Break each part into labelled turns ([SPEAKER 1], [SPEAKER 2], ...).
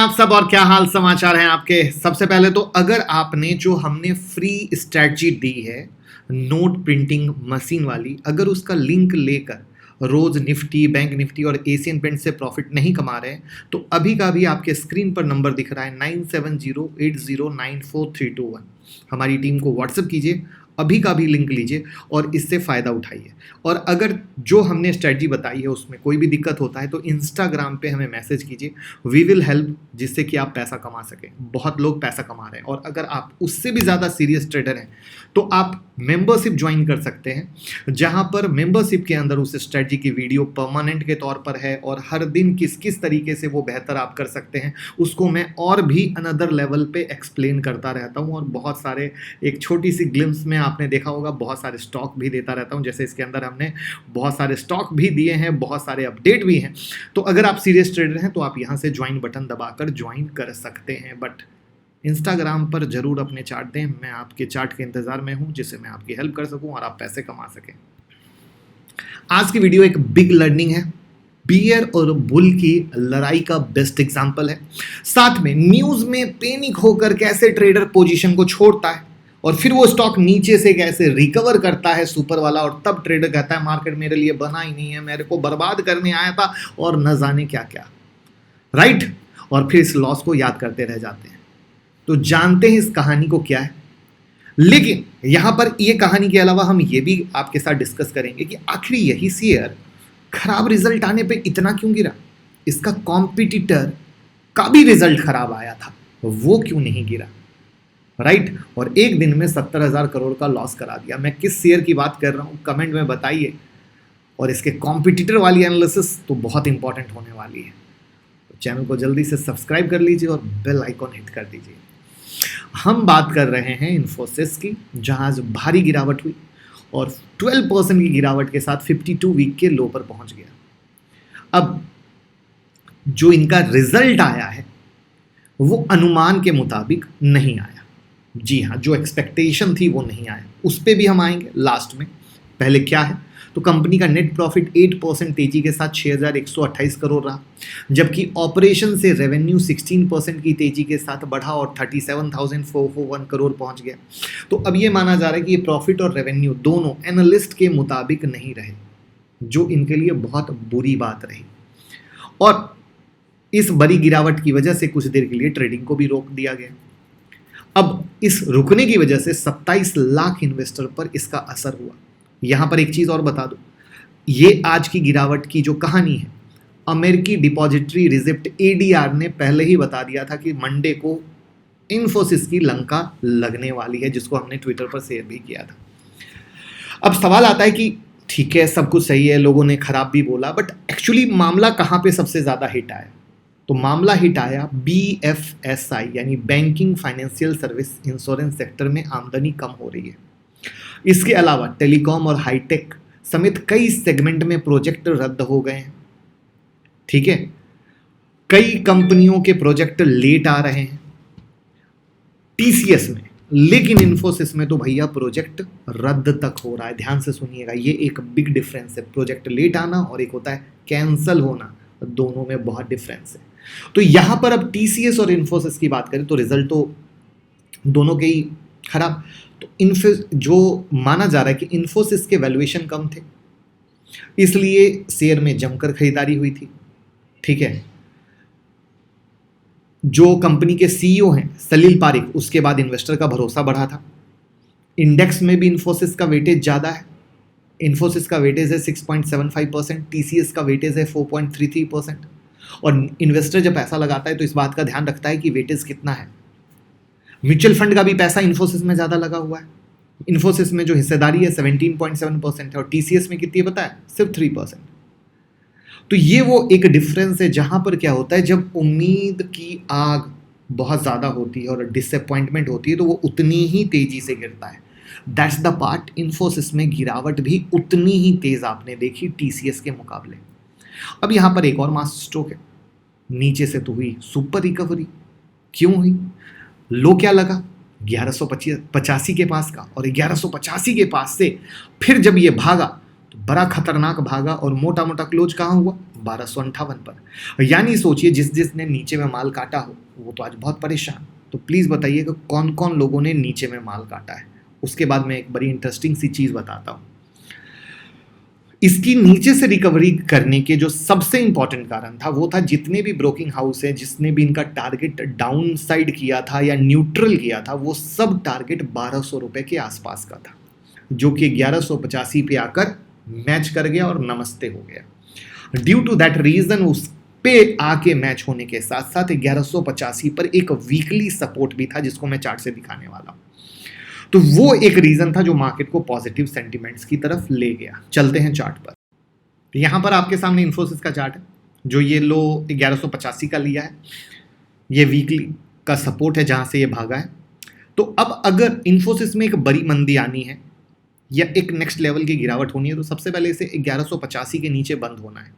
[SPEAKER 1] आप सब और क्या हाल समाचार हैं आपके। सबसे पहले तो अगर आपने जो हमने फ्री स्ट्रैटेजी दी है नोट प्रिंटिंग मशीन वाली, अगर उसका लिंक लेकर रोज निफ्टी, बैंक निफ्टी और एशियन पेंट से प्रॉफिट नहीं कमा रहे हैं तो अभी का भी आपके स्क्रीन पर नंबर दिख रहा है 9708094321। हमारी टीम को व्हाट्सएप कीजिए, अभी का भी लिंक लीजिए और इससे फ़ायदा उठाइए। और अगर जो हमने स्ट्रेटजी बताई है उसमें कोई भी दिक्कत होता है तो इंस्टाग्राम पे हमें मैसेज कीजिए, वी विल हेल्प, जिससे कि आप पैसा कमा सकें। बहुत लोग पैसा कमा रहे हैं और अगर आप उससे भी ज़्यादा सीरियस ट्रेडर हैं तो आप मेंबरशिप ज्वाइन कर सकते हैं, जहां पर मेंबरशिप के अंदर उस स्ट्रेटजी की वीडियो परमानेंट के तौर पर है और हर दिन किस किस तरीके से वो बेहतर आप कर सकते हैं उसको मैं और भी अनदर लेवल पे एक्सप्लेन करता रहता हूं। और बहुत सारे, एक छोटी सी ग्लिम्स में आपने देखा होगा, बहुत सारे स्टॉक भी देता रहता हूं। जैसे इसके अंदर हमने बहुत सारे स्टॉक भी दिए हैं, बहुत सारे अपडेट भी हैं। तो अगर आप सीरियस ट्रेडर हैं तो आप यहां से ज्वाइन बटन दबाकर ज्वाइन कर सकते हैं। बट इंस्टाग्राम पर जरूर अपने चार्ट दें, मैं आपके चार्ट के इंतजार में हूं जिससे मैं आपकी हेल्प कर सकूं और आप पैसे कमा सकें। आज की वीडियो एक बिग लर्निंग है, बियर और बुल की लड़ाई का बेस्ट एग्जांपल है। साथ में न्यूज में पैनिक होकर कैसे ट्रेडर पोजीशन को छोड़ता है और फिर वो स्टॉक नीचे से कैसे रिकवर करता है सुपर वाला, और तब ट्रेडर कहता है मार्केट मेरे लिए बना ही नहीं है, मेरे को बर्बाद करने आया था और न जाने क्या क्या, राइट। और फिर इस लॉस को याद करते रह जाते हैं। तो जानते हैं इस कहानी को क्या है। लेकिन यहां पर ये कहानी के अलावा हम ये भी आपके साथ डिस्कस करेंगे कि आखिर यही शेयर खराब रिजल्ट आने पे इतना क्यों गिरा, इसका कॉम्पिटिटर का भी रिजल्ट खराब आया था, वो क्यों नहीं गिरा, राइट। और एक दिन में 70,000 करोड़ का लॉस करा दिया। मैं किस शेयर की बात कर रहा हूं कमेंट में बताइए, और इसके कॉम्पिटिटर वाली एनालिसिस तो बहुत इंपॉर्टेंट होने वाली है। तो चैनल को जल्दी से सब्सक्राइब कर लीजिए और बेल आइकॉन हिट कर दीजिए। हम बात कर रहे हैं इन्फोसिस की, जहां आज भारी गिरावट हुई और 12% की गिरावट के साथ 52 वीक के लो पर पहुंच गया। अब जो इनका रिजल्ट आया है वो अनुमान के मुताबिक नहीं आया। जी हाँ, जो एक्सपेक्टेशन थी वो नहीं आया, उस पर भी हम आएंगे लास्ट में। पहले क्या है तो कंपनी का नेट प्रॉफिट 8% तेजी के साथ 6,128 करोड़ रहा, जबकि ऑपरेशन से रेवेन्यू 16% की तेजी के साथ बढ़ा और 37,441 करोड़ पहुंच गया। तो अब ये माना जा रहा है कि ये प्रॉफिट और रेवेन्यू दोनों एनालिस्ट के मुताबिक नहीं रहे, जो इनके लिए बहुत बुरी बात रही। और इस बड़ी गिरावट की वजह से कुछ देर के लिए ट्रेडिंग को भी रोक दिया गया। अब इस रुकने की वजह से 27 लाख इन्वेस्टर पर इसका असर हुआ। यहां पर एक चीज और बता दो, ये आज की गिरावट की जो कहानी है, अमेरिकी डिपॉजिटरी रिसिप्ट एडीआर ने पहले ही बता दिया था कि मंडे को इन्फोसिस की लंका लगने वाली है, जिसको हमने ट्विटर पर शेयर भी किया था। अब सवाल आता है कि ठीक है, सब कुछ सही है, लोगों ने खराब भी बोला, बट एक्चुअली मामला कहां पे सबसे ज्यादा हिट आया? तो मामला हिट आया BFSI यानी banking, financial service, insurance sector में आमदनी कम हो रही है। इसके अलावा टेलीकॉम और हाईटेक समेत कई सेगमेंट में प्रोजेक्ट रद्द हो गए हैं, ठीक है। कई कंपनियों के प्रोजेक्ट लेट आ रहे हैं TCS में, लेकिन इन्फोसिस में तो भैया प्रोजेक्ट रद्द तक हो रहा है। ध्यान से सुनिएगा, ये एक बिग डिफरेंस है। प्रोजेक्ट लेट आना और एक होता है कैंसल होना, दोनों में बहुत डिफरेंस है। तो यहां पर अब TCS और इन्फोसिस की बात करें तो रिजल्ट तो दोनों के ही खराब। तो जो माना जा रहा है कि इन्फोसिस के वैल्यूएशन कम थे, इसलिए शेयर में जमकर खरीदारी हुई थी, ठीक है। जो कंपनी के CEO हैं सलील पारिक, उसके बाद इन्वेस्टर का भरोसा बढ़ा था। इंडेक्स में भी इन्फोसिस का वेटेज ज़्यादा है। इन्फोसिस का वेटेज है 6.75%, TCS का वेटेज है 4.33%। और इन्वेस्टर जब पैसा लगाता है तो इस बात का ध्यान रखता है कि वेटेज कितना है। म्यूचुअल फंड का भी पैसा इन्फोसिस में ज़्यादा लगा हुआ है। इन्फोसिस में जो हिस्सेदारी है 17.7% है और TCS में कितनी है पता है? सिर्फ 3%। तो ये वो एक डिफरेंस है जहां पर क्या होता है, जब उम्मीद की आग बहुत ज़्यादा होती है और डिसअपॉइंटमेंट होती है तो वो उतनी ही तेजी से गिरता है। That's the part. इन्फोसिस में गिरावट भी उतनी ही तेज आपने देखी TCS के मुकाबले। अब यहाँ पर एक और मास स्ट्रोक है, नीचे से तो हुई सुपर रिकवरी। क्यों हुई? लो क्या लगा 1185 के पास का, और 1185 के पास से फिर जब ये भागा तो बड़ा खतरनाक भागा और मोटा मोटा क्लोज कहाँ हुआ, 1258 पर। यानी सोचिए जिसने नीचे में माल काटा हो वो तो आज बहुत परेशान। तो प्लीज़ बताइए कि कौन कौन लोगों ने नीचे में माल काटा है। उसके बाद मैं एक बड़ी इंटरेस्टिंग सी चीज़ बताता हूँ। इसकी नीचे से रिकवरी करने के जो सबसे इंपॉर्टेंट कारण था वो था जितने भी ब्रोकिंग हाउस है जिसने भी इनका टारगेट डाउन साइड किया था या न्यूट्रल किया था, वो सब टारगेट 1200 रुपये के आसपास का था, जो कि 1185 पे आकर मैच कर गया और नमस्ते हो गया। ड्यू टू दैट रीजन उस पे आके मैच होने के साथ साथ 1185 पर एक वीकली सपोर्ट भी था जिसको मैं चार्ट से दिखाने वाला हूं। तो वो एक रीजन था जो मार्केट को पॉजिटिव सेंटिमेंट्स की तरफ ले गया। चलते हैं चार्ट पर। यहां पर आपके सामने इन्फोसिस का चार्ट है, जो ये लो 1185 का लिया है, ये वीकली का सपोर्ट है जहां से ये भागा है। तो अब अगर इन्फोसिस में एक बड़ी मंदी आनी है या एक नेक्स्ट लेवल की गिरावट होनी है तो सबसे पहले इसे 1185 के नीचे बंद होना है।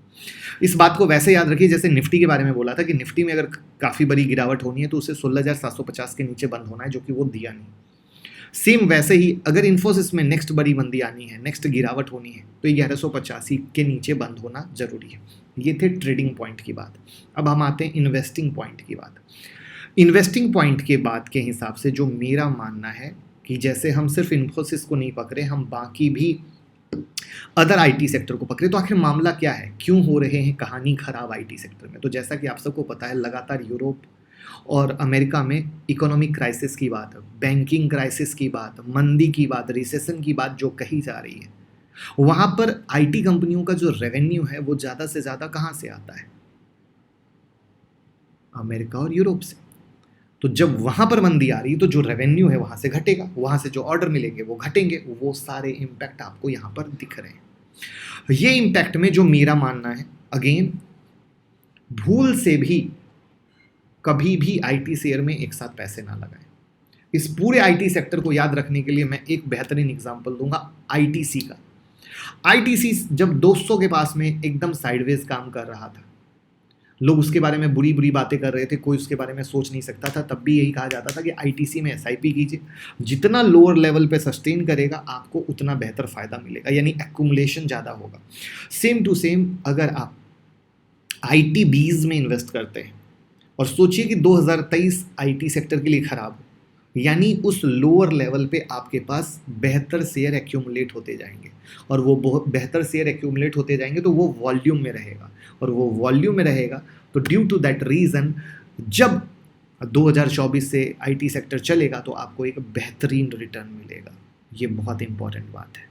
[SPEAKER 1] इस बात को वैसे याद रखिए जैसे निफ्टी के बारे में बोला था कि निफ्टी में अगर काफ़ी बड़ी गिरावट होनी है तो उसे 16,750 के नीचे बंद होना है, जो कि वो दिया नहीं। सेम वैसे ही अगर इन्फोसिस में नेक्स्ट बड़ी मंदी आनी है, नेक्स्ट गिरावट होनी है, तो 1185 के नीचे बंद होना जरूरी है। ये थे ट्रेडिंग पॉइंट की बात। अब हम आते हैं इन्वेस्टिंग पॉइंट की बात। इन्वेस्टिंग पॉइंट के बाद के हिसाब से जो मेरा मानना है कि जैसे हम सिर्फ इन्फोसिस को नहीं पकड़े, हम बाकी भी अदर आईटी सेक्टर को पकड़े, तो आखिर मामला क्या है, क्यों हो रहे हैं कहानी खराब आईटी सेक्टर में। तो जैसा कि आप सबको पता है, लगातार यूरोप और अमेरिका में इकोनॉमिक क्राइसिस की बात, बैंकिंग क्राइसिस की बात, मंदी की बात, रिसेशन की बात जो कही जा रही है, वहाँ पर आईटी कंपनियों का जो रेवेन्यू है वो ज़्यादा से ज़्यादा कहाँ से आता है, अमेरिका और यूरोप से। तो जब वहाँ पर मंदी आ रही तो जो रेवेन्यू है वहाँ से घटेगा, वहाँ से जो ऑर्डर मिलेंगे वो घटेंगे। वो सारे इम्पैक्ट आपको यहाँ पर दिख रहे हैं। ये इम्पैक्ट में जो मेरा मानना है, अगेन भूल से भी कभी भी आईटी शेयर में एक साथ पैसे ना लगाएं। इस पूरे आईटी सेक्टर को याद रखने के लिए मैं एक बेहतरीन एग्जांपल दूंगा आईटीसी का। आईटीसी जब 200 के पास में एकदम साइडवेज काम कर रहा था, लोग उसके बारे में बुरी बुरी बातें कर रहे थे, कोई उसके बारे में सोच नहीं सकता था, तब भी यही कहा जाता था कि आईटीसी में एसआईपी कीजिए, जितना लोअर लेवल पे सस्टेन करेगा आपको उतना बेहतर फायदा मिलेगा, यानी एक्यूमुलेशन ज़्यादा होगा। सेम टू सेम अगर आप आईटी बीज में इन्वेस्ट करते हैं और सोचिए कि 2023 आईटी सेक्टर के लिए खराब हो, यानी उस लोअर लेवल पे आपके पास बेहतर शेयर एक्यूमुलेट होते जाएंगे, और वो बहुत बेहतर शेयर एक्यूमुलेट होते जाएंगे तो वो वॉल्यूम में रहेगा, और वो वॉल्यूम में रहेगा तो ड्यू टू दैट रीज़न जब 2024 से आईटी सेक्टर चलेगा तो आपको एक बेहतरीन रिटर्न मिलेगा। ये बहुत इंपॉर्टेंट बात है।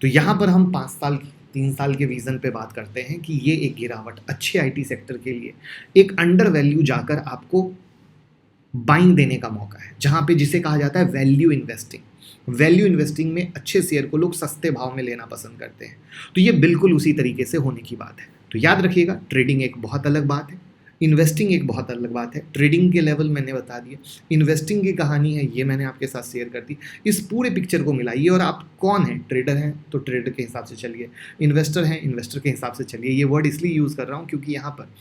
[SPEAKER 1] तो यहाँ पर हम 5 साल 3 साल के विज़न पे बात करते हैं कि ये एक गिरावट अच्छे आईटी सेक्टर के लिए एक अंडर वैल्यू जाकर आपको बाइंग देने का मौका है, जहाँ पे जिसे कहा जाता है वैल्यू इन्वेस्टिंग। वैल्यू इन्वेस्टिंग में अच्छे शेयर को लोग सस्ते भाव में लेना पसंद करते हैं, तो ये बिल्कुल उसी तरीके से होने की बात है। तो याद रखिएगा, ट्रेडिंग एक बहुत अलग बात है, इन्वेस्टिंग एक बहुत अलग बात है। ट्रेडिंग के लेवल मैंने बता दिए, इन्वेस्टिंग की कहानी है ये मैंने आपके साथ शेयर कर दी। इस पूरे पिक्चर को मिलाइए और आप कौन हैं, ट्रेडर हैं तो ट्रेडर के हिसाब से चलिए, इन्वेस्टर हैं इन्वेस्टर के हिसाब से चलिए। ये वर्ड इसलिए यूज़ कर रहा हूँ क्योंकि यहाँ पर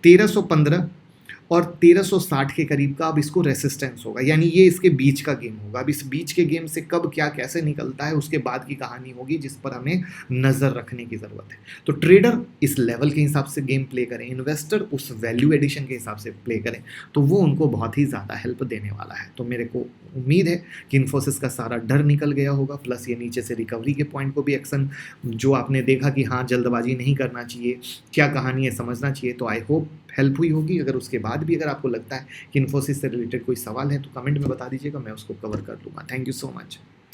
[SPEAKER 1] 1315 और 1360 के करीब का अब इसको रेसिस्टेंस होगा, यानी ये इसके बीच का गेम होगा। अब इस बीच के गेम से कब क्या कैसे निकलता है उसके बाद की कहानी होगी, जिस पर हमें नज़र रखने की ज़रूरत है। तो ट्रेडर इस लेवल के हिसाब से गेम प्ले करें, इन्वेस्टर उस वैल्यू एडिशन के हिसाब से प्ले करें, तो वो उनको बहुत ही ज़्यादा हेल्प देने वाला है। तो मेरे को उम्मीद है कि इन्फोसिस का सारा डर निकल गया होगा, प्लस ये नीचे से रिकवरी के पॉइंट को भी एक्शन जो आपने देखा कि हाँ जल्दबाजी नहीं करना चाहिए, क्या कहानी है समझना चाहिए, तो आई होप हेल्प हुई होगी। अगर उसके बाद भी अगर आपको लगता है कि इन्फोसिस से रिलेटेड कोई सवाल है तो कमेंट में बता दीजिएगा, मैं उसको कवर कर लूँगा। Thank you so much.